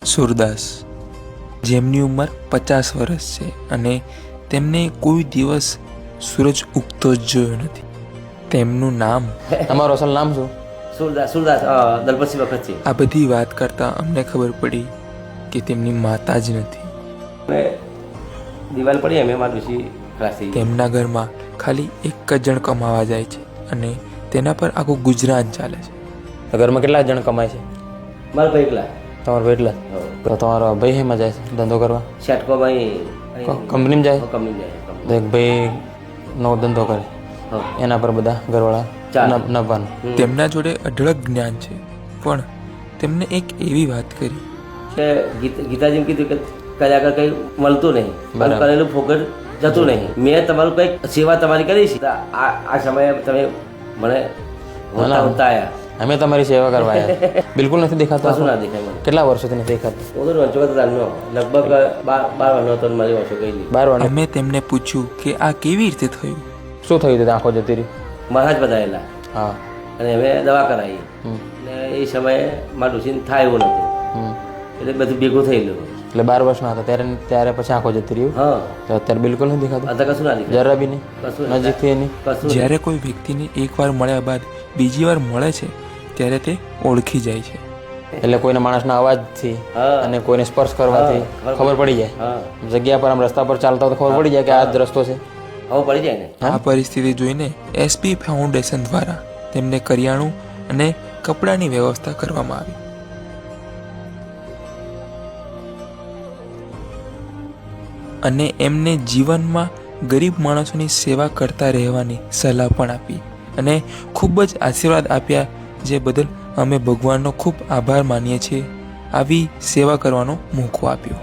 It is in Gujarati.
સુરદાસ, જેમની ઉંમર 50 વર્ષ છે અને તેમને કોઈ દિવસ સૂરજ ઉગતો જ જોયો નથી. તેમનું નામ, તમારું અસલ નામ શું? સુરદાસ દલપતસિંહ વખતસિંહ. આ બધી વાત કરતાં અમને ખબર પડી કે તેમની માતા જ નથી. અમે દિવાલ પડી અમે મારા ડોશી ખલાસ થઈ ગયા. તેમના ઘરમાં ખાલી એક જ જણ કમાવા જાય છે અને તેના પર આખું ગુજરાન ચાલે છે. તો ઘરમાં કેટલા જણ કમાય છે? મારા ભાઈ એકલા તમારો ભાઈ એટલા જ? તો તમારો ભાઈ હેમાં જાય છે ધંધો કરવા? શેટકોમાં કંપનીમાં જાય? કંપની જાય. તો એક ભાઈ નવો ધંધો કરે, એના પર બધા ઘરવાળા નભાનું. તેમના જોડે અઢળક જ્ઞાન છે, પણ તેમને એક એવી વાત કરી કે ગીતાજીને કીધું કે કર્યા આગળ કંઈ મળતું નહીં, બરાબર. કરેલું ફોકટ જતું નહીં. મેં તમારું કંઈક સેવા તમારી કરી છે. આ સમયે તમે મને હોતા હોતા આવ્યા. અમે તમારી સેવા કરવા આવ્યા. બિલકુલ નથી દેખાતો? કશું ના દેખાય મને. કેટલા વર્ષોથી નથી દેખાતું? હું તો વંચો કરતો લગભગ 12 વર્ષનો હતો ને મારી વર્ષો ગયેલી. 12 વર્ષ. અમે તેમને પૂછ્યું કે આ કેવી રીતે થયું. શું થયું હતું? આંખો જતી રહી? મહારાજ બધાયેલા હા. અને અમે દવા કરાવી. ને એ સમયે મારા ડોશીને થાય એવું નહોતું, એટલે બધું ભેગું થયેલું. એટલે 12 વર્ષના હતા ત્યારે પછી આંખો જતી રહ્યું. હા, તો અત્યારે બિલકુલ નથી દેખાતું? અત્યારે કશું ના દેખાય. જરા બી નહીં? કશું નજીકથી નહીં? કશું જ્યારે કોઈ વ્યક્તિને એકવાર મળ્યા બાદ બીજી વાર મળે છે ત્યારે તે ઓળખી જાય છે. એટલે કોઈના માણસના અવાજથી હા. અને કોઈને સ્પર્શ કરવાથી હા, ખબર પડી જાય. હા, જગ્યા પર આમ રસ્તા પર ચાલતા હોય તો ખબર પડી જાય કે આ જ રસ્તો છે. હવે પડી જાય ને. આ પરિસ્થિતિ જોઈને એસપી ફાઉન્ડેશન દ્વારા તેમને કરિયાણું અને કપડાની વ્યવસ્થા કરવામાં આવી. અને એમને જીવનમાં ગરીબ માણસોની સેવા કરતા રહેવાની સલાહ પણ આપી અને ખૂબ જ આશીર્વાદ આપ્યા, જે બદલ અમે ભગવાનનો ખૂબ આભાર માનીએ છીએ. આવી સેવા કરવાનો મોકો આપ્યો.